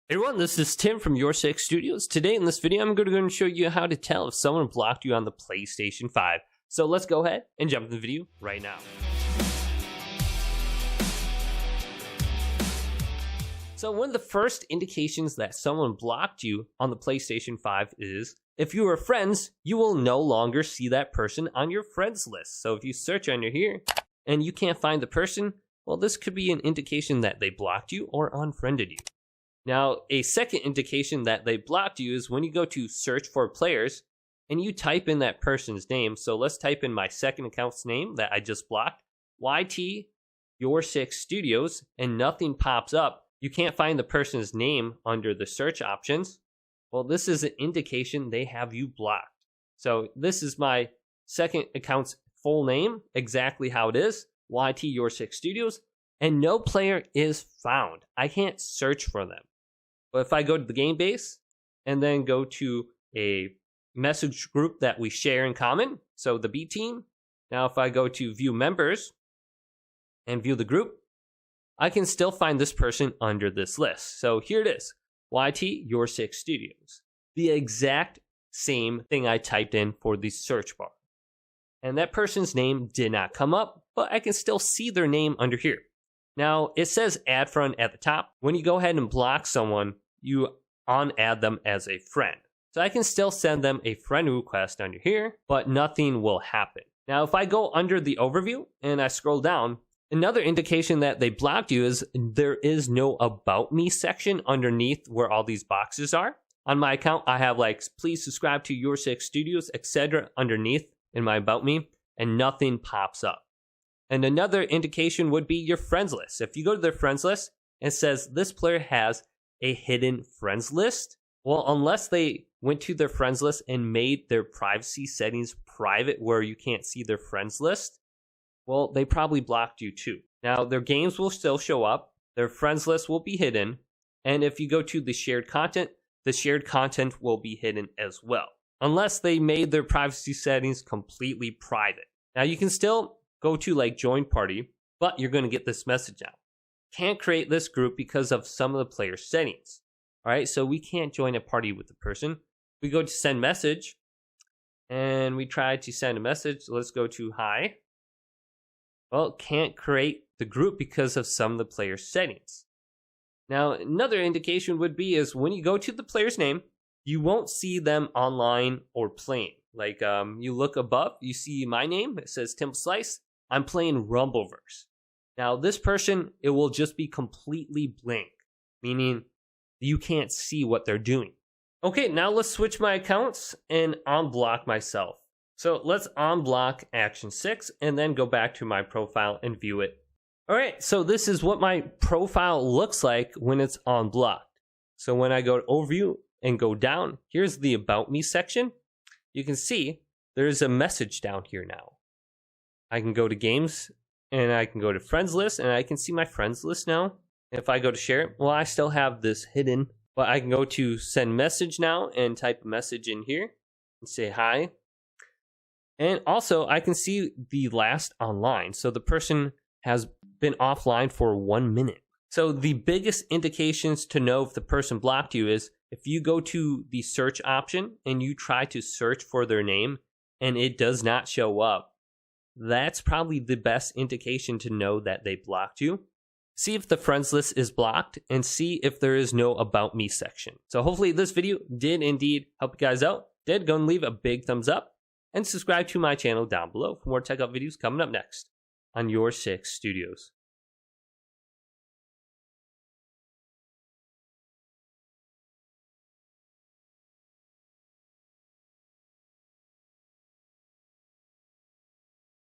Hey everyone, this is Tim from YourSixStudios. Today in this video, I'm going to show you how to tell if someone blocked you on the PlayStation 5. So let's go ahead and jump into the video right now. So one of the first indications that someone blocked you on the PlayStation 5 is if you were friends, you will no longer see that person on your friends list. So if you search under here and you can't find the person, well, this could be an indication that they blocked you or unfriended you. Now, a second indication that they blocked you is when you go to search for players and you type in that person's name. So let's type in my second account's name that I just blocked, YT YourSixStudios, and nothing pops up. You can't find the person's name under the search options. Well, this is an indication they have you blocked. So this is my second account's full name, exactly how it is, YT YourSixStudios, and no player is found. I can't search for them. But if I go to the game base and then go to a message group that we share in common, so the B team, now if I go to view members and view the group, I can still find this person under this list. So here it is, YT YourSixStudios, the exact same thing I typed in for the search bar. And that person's name did not come up, but I can still see their name under here. Now, it says add friend at the top. When you go ahead and block someone, you unadd them as a friend. So I can still send them a friend request under here, but nothing will happen. Now, if I go under the overview and I scroll down, another indication that they blocked you is there is no about me section underneath where all these boxes are. On my account, I have like, please subscribe to YourSixStudios, etc. underneath in my about me, and nothing pops up. And another indication would be your friends list. If you go to their friends list, it says this player has a hidden friends list. Well, unless they went to their friends list and made their privacy settings private where you can't see their friends list, well, they probably blocked you too. Now, their games will still show up, their friends list will be hidden, and if you go to the shared content will be hidden as well, unless they made their privacy settings completely private. Now, you can still go to like join party, but you're going to get this message out. Can't create this group because of some of the player settings. All right, so we can't join a party with the person. We go to send message and we try to send a message. Let's go to hi. Well, can't create the group because of some of the player settings. Now, another indication would be is when you go to the player's name, you won't see them online or playing. Like you look above, you see my name, it says Tim Slice. I'm playing Rumbleverse. Now this person, it will just be completely blank, meaning you can't see what they're doing. Okay, now let's switch my accounts and unblock myself. So let's unblock Action 6 and then go back to my profile and view it. All right, so this is what my profile looks like when it's unblocked. So when I go to Overview and go down, here's the About Me section. You can see there's a message down here now. I can go to games and I can go to friends list and I can see my friends list now. If I go to share it, well, I still have this hidden, but I can go to send message now and type a message in here and say hi. And also I can see the last online. So the person has been offline for 1 minute. So the biggest indications to know if the person blocked you is if you go to the search option and you try to search for their name and it does not show up, that's probably the best indication to know that they blocked you. See if the friends list is blocked and see if there is no about me section. So hopefully this video did indeed help you guys out. Did go and leave a big thumbs up and subscribe to my channel down below for more tech up videos coming up next on YourSixStudios.